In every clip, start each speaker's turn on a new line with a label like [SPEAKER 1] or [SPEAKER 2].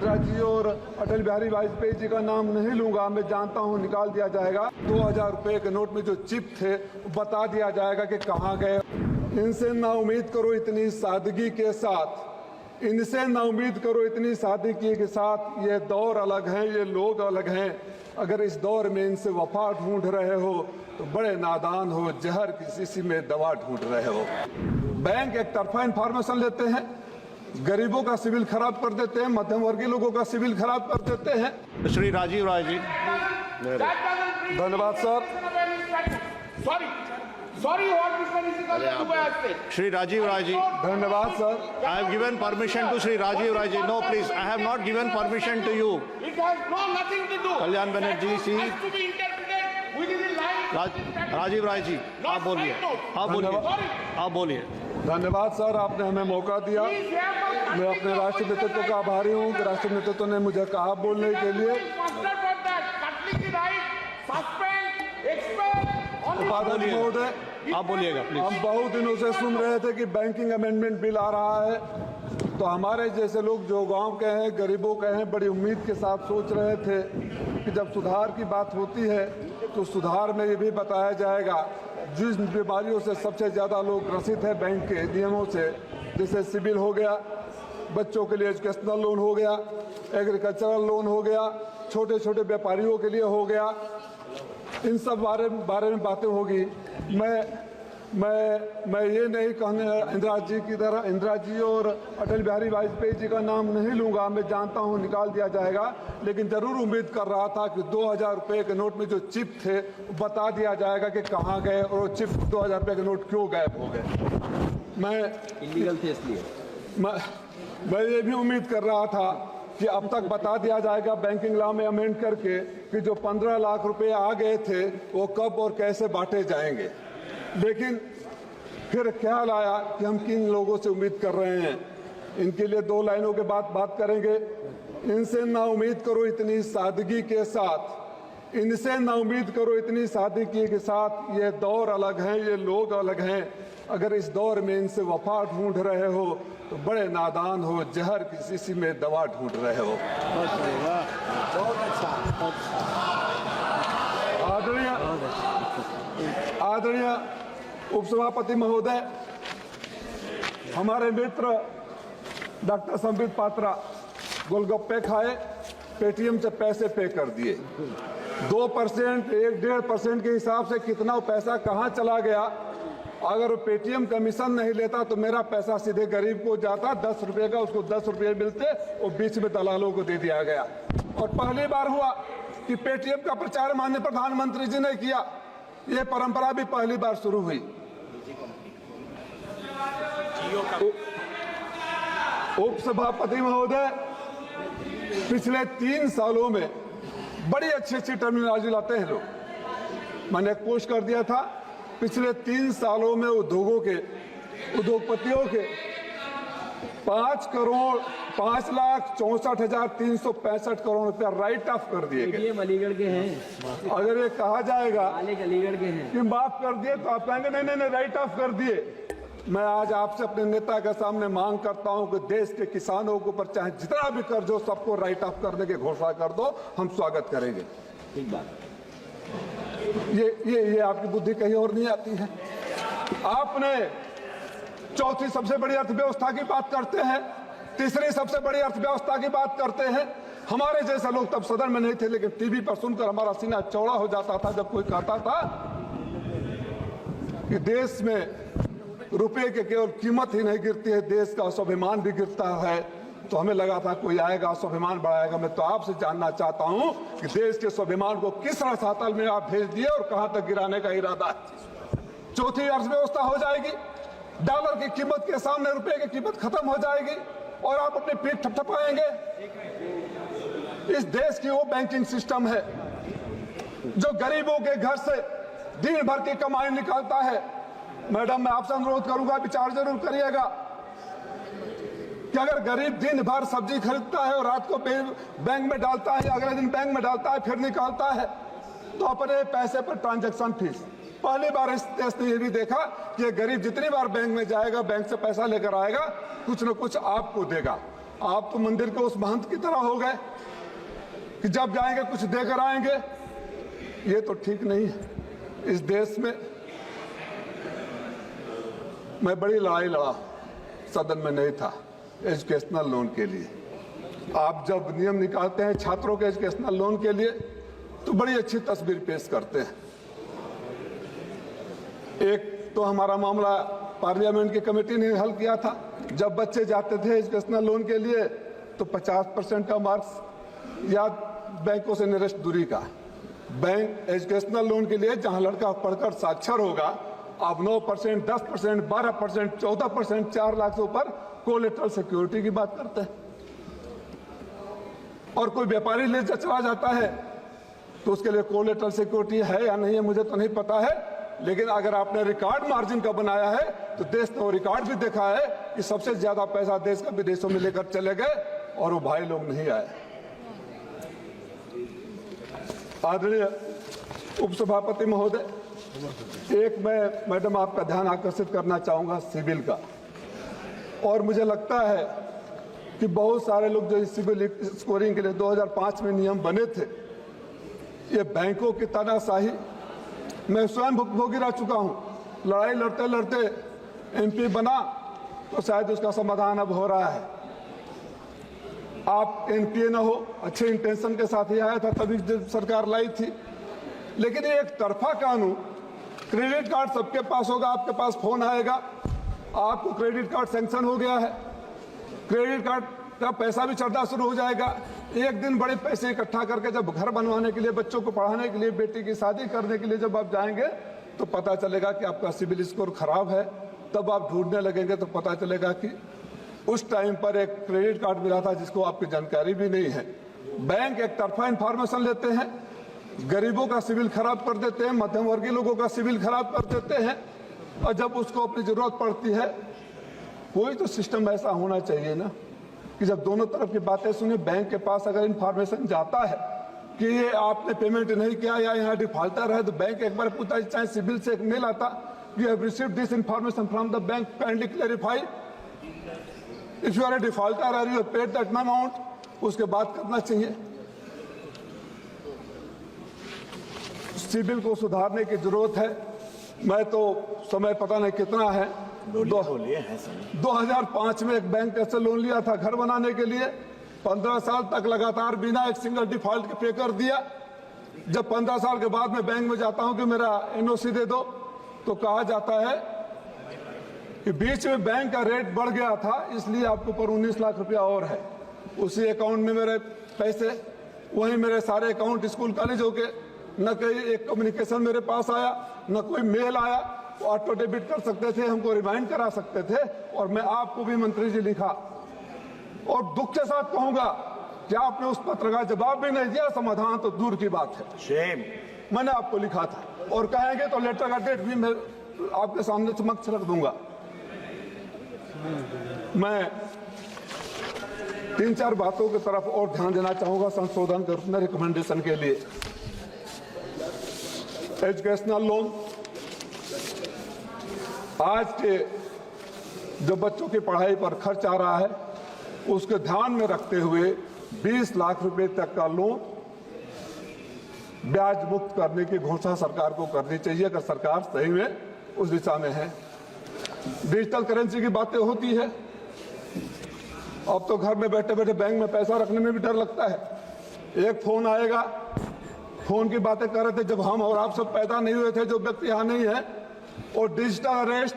[SPEAKER 1] इंदिरा जी और अटल बिहारी वाजपेयी जी का नाम नहीं लूंगा, मैं जानता हूं निकाल दिया जाएगा। 2000 रुपए के नोट में जो चिप थे बता दिया जाएगा कि कहां गए। इनसे ना उम्मीद करो इतनी सादगी के साथ, इनसे ना उम्मीद करो इतनी सादगी के साथ। ये दौर अलग है, ये लोग अलग हैं। अगर इस दौर में इनसे वफा ढूंढ रहे हो तो बड़े नादान हो, जहर की शीशी में दवा ढूंढ रहे हो। बैंक एक तरफा इन्फॉर्मेशन लेते हैं, गरीबों का सिविल खराब कर देते हैं, मध्यम वर्गीय लोगों का सिविल खराब कर देते हैं।
[SPEAKER 2] श्री राजीव राय जी।
[SPEAKER 1] धन्यवाद सर।
[SPEAKER 2] श्री राजीव राय जी।
[SPEAKER 1] धन्यवाद sir.
[SPEAKER 2] I have given permission to Shri Rajiv Rai ji. No, please. I have not given permission to you.
[SPEAKER 3] It has no nothing to do.
[SPEAKER 2] Kalyan Banerjee, see.
[SPEAKER 3] It has to be interpreted within the line.
[SPEAKER 2] Rajiv Rai ji, आप बोलिए। आप बोलिए। आप बोलिए।
[SPEAKER 1] धन्यवाद sir, आपने हमें मौका दिया। मैं अपने राष्ट्र नेतृत्व का आभारी हूँ कि राष्ट्र नेतृत्व ने मुझे कहा बोलने के लिए। उपाध्यक्ष महोदय,
[SPEAKER 2] आप बोलिएगा प्लीज।
[SPEAKER 1] हम बहुत दिनों से सुन रहे थे कि बैंकिंग अमेंडमेंट बिल आ रहा है, तो हमारे जैसे लोग जो गांव के हैं, गरीबों के हैं, बड़ी उम्मीद के साथ सोच रहे थे कि जब सुधार की बात होती है तो सुधार में ये भी बताया जाएगा जिस बीमारियों से सबसे ज़्यादा लोग ग्रसित हैं बैंक के नियमों से, जैसे सिविल हो गया, बच्चों के लिए एजुकेशनल लोन हो गया, एग्रीकल्चरल लोन हो गया, छोटे छोटे व्यापारियों के लिए हो गया, इन सब बारे में बातें होगी। मैं ये नहीं कहने इंदिरा जी की तरह, इंदिरा जी और अटल बिहारी वाजपेयी जी का नाम नहीं लूंगा, मैं जानता हूं निकाल दिया जाएगा, लेकिन जरूर उम्मीद कर रहा था कि 2000 रुपए के नोट में जो चिप थे बता दिया जाएगा कि कहां गए और चिप 2000 रुपए के नोट क्यों गायब हो गए। मैं
[SPEAKER 4] इलीगल थे इसलिए
[SPEAKER 1] मैं ये भी उम्मीद कर रहा था कि अब तक बता दिया जाएगा बैंकिंग लॉ में अमेंड करके कि जो 15 लाख रुपए आ गए थे वो कब और कैसे बांटे जाएंगे। लेकिन फिर ख्याल आया कि हम किन लोगों से उम्मीद कर रहे हैं। इनके लिए 2 लाइनों के बाद बात करेंगे। इनसे ना उम्मीद करो इतनी सादगी के साथ, इनसे ना उम्मीद करो इतनी सादगी के साथ। ये दौर अलग है, ये लोग अलग हैं। अगर इस दौर में इनसे वफा ढूंढ रहे हो तो बड़े नादान हो, जहर की शीशी में दवा ढूंढ रहे हो। आदरणीय उपसभापति महोदय, हमारे मित्र डॉक्टर संबित पात्रा गोलगप्पे खाए, पेटीएम से पैसे पे कर दिए। 2%, 1-1.5% के हिसाब से कितना पैसा कहां चला गया। अगर पेटीएम कमीशन नहीं लेता तो मेरा पैसा सीधे गरीब को जाता, 10 रुपए का उसको 10 रुपए मिलते और बीच में दलालों को दे दिया गया। और पहली बार हुआ कि पेटीएम का प्रचार माननीय प्रधानमंत्री जी ने किया। ये परंपरा भी पहली बार शुरू हुई। उपसभापति महोदय, पिछले 3 सालों में बड़ी अच्छी टर्मिनोलॉजी लाते हैं लोग। मैंने एक पोस्ट कर दिया था, पिछले 3 सालों में उद्योगपतियों के 5,64,365 करोड़ रुपया राइट ऑफ कर दिए गए।
[SPEAKER 4] अलीगढ़ के हैं।
[SPEAKER 1] अगर ये कहा जाएगा
[SPEAKER 4] अलीगढ़ के हैं
[SPEAKER 1] कि माफ कर दिए तो आप कहेंगे नहीं राइट ऑफ कर दिए। मैं आज आपसे अपने नेता के सामने मांग करता हूं कि देश के किसानों के ऊपर चाहे जितना भी कर्ज हो सबको राइट ऑफ करने की घोषणा कर दो, हम स्वागत करेंगे।
[SPEAKER 4] ठीक बात।
[SPEAKER 1] ये आपकी बुद्धि कहीं और नहीं आती है। आपने चौथी सबसे बड़ी अर्थव्यवस्था की बात करते हैं, तीसरी सबसे बड़ी अर्थव्यवस्था की बात करते हैं। हमारे जैसे लोग तब सदन में नहीं थे, लेकिन टीवी पर सुनकर हमारा सीना चौड़ा हो जाता था जब कोई कहता था कि देश में रुपए के केवल कीमत ही नहीं गिरती है, देश का स्वाभिमान भी गिरता है। तो हमें लगा था कोई आएगा स्वाभिमान बढ़ाएगा। मैं तो आपसे जानना चाहता हूं कि देश के स्वाभिमान को किस रसातल में आप भेज दिए और कहां तक गिराने का इरादा है। चौथी अर्थव्यवस्था हो जाएगी, डॉलर की कीमत के सामने रुपए की कीमत खत्म हो जाएगी और आप अपनी पीठ थपथपाएंगे। इस देश की वो बैंकिंग सिस्टम है जो गरीबों के घर से दिन भर की कमाई निकालता है। मैडम, मैं आपसे अनुरोध करूंगा, विचार जरूर करिएगा कि अगर गरीब दिन भर सब्जी खरीदता है और रात को बैंक में डालता है, अगले दिन बैंक में डालता है, फिर निकालता है, तो अपने पैसे पर ट्रांजैक्शन फीस। पहली बार इस देश ने यह भी देखा कि गरीब जितनी बार बैंक में जाएगा, बैंक से पैसा लेकर आएगा, कुछ न कुछ आपको देगा। आप तो मंदिर के उस महंत की तरह हो गए कि जब जाएंगे कुछ देकर आएंगे। ये तो ठीक नहीं है। इस देश में मैं बड़ी लड़ाई लड़ा, सदन में नहीं था, एजुकेशनल लोन के लिए। आप जब नियम निकालते हैं छात्रों के एजुकेशनल लोन के लिए तो बड़ी अच्छी तस्वीर पेश करते हैं। एक तो हमारा मामला पार्लियामेंट की कमेटी ने हल किया था। जब बच्चे जाते थे एजुकेशनल लोन के लिए तो 50% का मार्क्स या बैंकों से निरस्त दूरी का। बैंक एजुकेशनल लोन के लिए जहां लड़का पढ़कर साक्षर होगा, आप 9%, 10%, 12%, 14%, 4 लाख से ऊपर कोलेटरल सिक्योरिटी की बात करते हैं। और कोई व्यापारी ले चला जाता है तो उसके लिए कोलेटरल सिक्योरिटी है या नहीं है मुझे तो नहीं पता है, लेकिन अगर आपने रिकॉर्ड मार्जिन का बनाया है तो देश ने वो रिकॉर्ड भी देखा है कि सबसे ज्यादा पैसा देश का विदेशों में लेकर चले गए और वो भाई लोग नहीं आए। आदरणीय उपसभापति महोदय, एक मैं मैडम आपका ध्यान आकर्षित करना चाहूंगा सिविल का। और मुझे लगता है कि बहुत सारे लोग जो इस सिविल स्कोरिंग के लिए 2005 में नियम बने थे, ये बैंकों की तानाशाही मैं स्वयं भुगतभोगी रह चुका हूं। लड़ाई लड़ते लड़ते एमपी बना तो शायद उसका समाधान अब हो रहा है। आप एनपीए न हो, अच्छे इंटेंशन के साथ ही आया था, तभी सरकार लाई थी। लेकिन ये एक तरफा कानून, क्रेडिट कार्ड सबके पास होगा, आपके पास फोन आएगा, आपको क्रेडिट कार्ड सैंक्शन हो गया है, क्रेडिट कार्ड का पैसा भी चढ़ना शुरू हो जाएगा। एक दिन बड़े पैसे इकट्ठा करके जब घर बनवाने के लिए, बच्चों को पढ़ाने के लिए, बेटी की शादी करने के लिए जब आप जाएंगे तो पता चलेगा कि आपका सिविल स्कोर खराब है। तब आप ढूंढने लगेंगे तो पता चलेगा कि उस टाइम पर एक क्रेडिट कार्ड मिला था जिसको आपकी जानकारी भी नहीं है। बैंक एक तरफा इंफॉर्मेशन लेते हैं, गरीबों का सिविल खराब कर देते हैं, मध्यम वर्गीय लोगों का सिविल खराब कर देते हैं, और जब उसको अपनी जरूरत पड़ती है, कोई तो सिस्टम ऐसा होना चाहिए ना कि जब दोनों तरफ की बातें सुने, बैंक के पास अगर इंफॉर्मेशन जाता है कि ये आपने पेमेंट नहीं किया या यहाँ डिफॉल्टर है, तो बैंक एक बार पूछता है, चाहे सिविल से एक मेल आता, you have received this information from the bank, kindly clarify if you are a defaulter और यू पेड दैट अमाउंट, उसके बाद करना चाहिए। सिविल को सुधारने की जरूरत है। मैं तो समय पता नहीं कितना है, 2005 में एक बैंक से लोन लिया था घर बनाने के लिए, 15 साल तक लगातार बिना एक सिंगल डिफॉल्ट के पे कर दिया। जब 15 साल के बाद में बैंक में जाता हूं कि मेरा एनओसी दे दो, तो कहा जाता है कि बीच में बैंक का रेट बढ़ गया था, इसलिए आपके ऊपर 19 लाख रुपया और है। उसी अकाउंट में मेरे पैसे, वहीं मेरे सारे अकाउंट स्कूल कॉलेज हो गए, न कोई एक कम्युनिकेशन मेरे पास आया, न कोई मेल आया। ऑटो डेबिट कर सकते थे, हमको रिमाइंड करा सकते थे, और मैं आपको भी मंत्री जी लिखा, और दुख के साथ कहूंगा कि आपने उस पत्र का जवाब भी नहीं दिया, समाधान तो दूर की बात है। शेम। मैंने आपको लिखा था, और कहेंगे तो लेटर का डेट भी मैं आपके सामने समक्ष रख दूंगा। मैं 3-4 बातों की तरफ और ध्यान देना चाहूंगा संशोधन करने रिकमेंडेशन के लिए। एजुकेशनल लोन, आज के जो बच्चों की पढ़ाई पर खर्च आ रहा है उसके ध्यान में रखते हुए 20 लाख रुपए तक का लोन ब्याज मुक्त करने की घोषणा सरकार को करनी चाहिए, अगर सरकार सही में उस दिशा में है। डिजिटल करेंसी की बातें होती है, अब तो घर में बैठे बैठे बैंक में पैसा रखने में भी डर लगता है। एक फोन आएगा, फोन की बातें कर रहे थे जब हम और आप सब पैदा नहीं हुए थे, जो व्यक्ति यहाँ नहीं है, और डिजिटल अरेस्ट,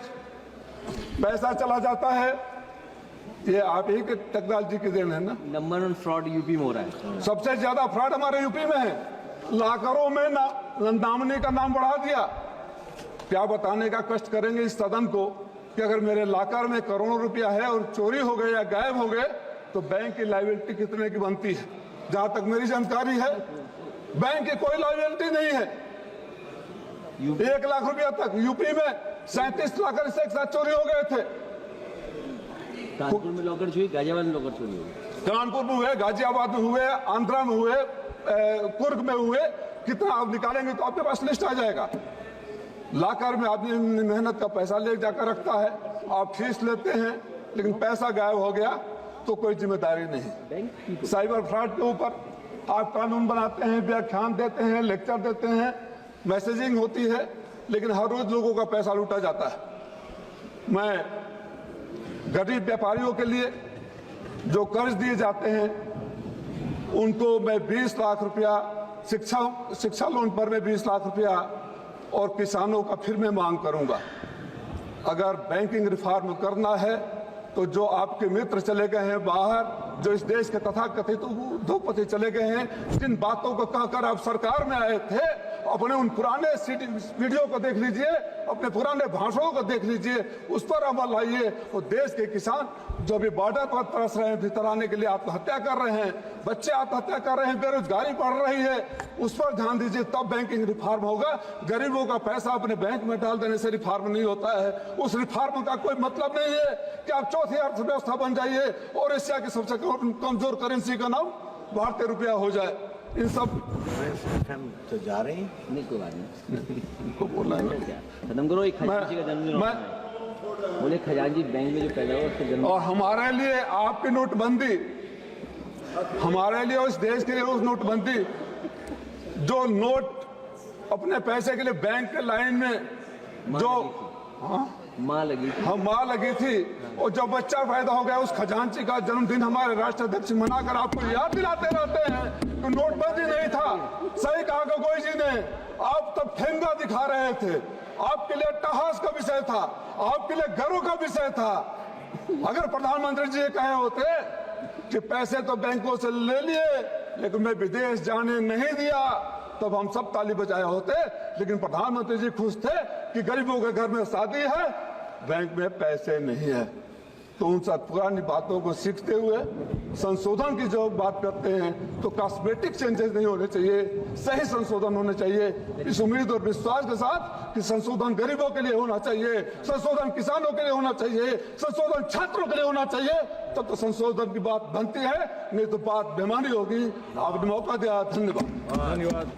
[SPEAKER 1] पैसा चला जाता है। ये आप ही के टेक्नोलॉजी की देन है ना।
[SPEAKER 4] नंबर 1 फ्रॉड यूपी में हो रहा है।
[SPEAKER 1] सबसे ज्यादा फ्रॉड हमारे यूपी में है। लाखों में नॉमिनी का नाम बढ़ा दिया। क्या बताने का कष्ट करेंगे इस सदन को कि अगर मेरे लाकर में करोड़ों रुपया है और चोरी हो गए या गायब हो गए तो बैंक की लायबिलिटी कितने की बनती है। जहां तक मेरी जानकारी है बैंक की कोई लायबिलिटी नहीं है। 1 लाख रुपया तक यूपी में 37 लाख से एक साथ चोरी हो गए थे।
[SPEAKER 4] कानपुर में लॉकर चोरी, गाजियाबाद में लॉकर चोरी हुई।
[SPEAKER 1] कानपुर में हुए, गाजियाबाद में हुए, आंध्रा में हुए, कुर्ग में हुए। कितना आप निकालेंगे तो आपके पास लिस्ट आ जाएगा। लाकर में आदमी मेहनत का पैसा ले जाकर रखता है, आप फीस लेते हैं, लेकिन पैसा गायब हो गया। तो कोई जिम्मेदारी नहीं।
[SPEAKER 4] बैंक
[SPEAKER 1] साइबर फ्रॉड के ऊपर आप कानून बनाते हैं, व्याख्यान देते हैं, लेक्चर देते हैं, मैसेजिंग होती है, लेकिन हर रोज लोगों का पैसा लूटा जाता है। मैं गरीब व्यापारियों के लिए जो कर्ज दिए जाते हैं उनको मैं 20 लाख रुपया, शिक्षा लोन पर मैं 20 लाख रुपया, और किसानों का फिर मैं मांग करूंगा। अगर बैंकिंग रिफॉर्म करना है तो जो आपके मित्र चले गए हैं बाहर, जो इस देश के तथाकथित उद्योगपति चले गए हैं, जिन बातों को कहकर आप सरकार में आए थे, अपने उन पुराने वीडियो को देख लीजिए, अपने पुराने भाषणों को देख लीजिए, उस पर अमल लाइए। और देश के किसान जो भी बॉर्डर पर तरस रहे हैं, भीतर आने के लिए आत्महत्या कर रहे हैं, बच्चे आत्महत्या कर रहे हैं, बेरोजगारी बढ़ रही है, उस पर ध्यान दीजिए, तब बैंकिंग रिफॉर्म होगा। गरीबों का पैसा अपने बैंक में डाल देने से रिफॉर्म नहीं होता है। उस रिफॉर्म का कोई मतलब नहीं है कि आप चौथी अर्थव्यवस्था बन जाइए और एशिया की सबसे कमजोर करेंसी का नाम भारतीय रुपया हो जाए। इन सब
[SPEAKER 2] तो जा रहे हैं।
[SPEAKER 4] नहीं, कोई बात नहीं,
[SPEAKER 1] को बोलना है।
[SPEAKER 4] खत्म करो। एक खजांची का जन्मदिन होता है। बोले खजांची बैंक में जो पैदा हुआ उसका जन्म।
[SPEAKER 1] और हमारे लिए आपकी नोटबंदी, हमारे लिए उस देश के लिए उस नोटबंदी, जो नोट अपने पैसे के लिए बैंक के लाइन में जो
[SPEAKER 4] माँ लगी थी,
[SPEAKER 1] हम माँ लगी थी, और जब बच्चा पैदा हो गया उस खजांची का जन्मदिन हमारे राष्ट्राध्यक्ष मनाकर आपको याद दिलाते रहते हैं तो नोटबंदी नहीं था। सही कहा गोगोई जी ने, आप तब ठेंगा दिखा रहे थे, आपके लिए अट्टहास का विषय था, आपके लिए गर्व का विषय था। अगर प्रधानमंत्री जी कहे होते कि पैसे तो बैंकों से ले लिए लेकिन मैं विदेश जाने नहीं दिया, तब हम सब ताली बजाए होते। लेकिन प्रधानमंत्री जी खुश थे कि गरीबों के घर में शादी है, बैंक में पैसे नहीं है। तो उन सब पुरानी बातों को सीखते हुए संशोधन की जो बात करते हैं तो कॉस्मेटिक चेंजेस नहीं होने चाहिए, सही संशोधन होने चाहिए। इस उम्मीद और विश्वास के साथ कि संशोधन गरीबों के लिए होना चाहिए, संशोधन किसानों के लिए होना चाहिए, संशोधन छात्रों के लिए होना चाहिए, तब तो संशोधन की बात बनती है, नहीं तो बात बेमानी होगी। आपने मौका दिया, धन्यवाद।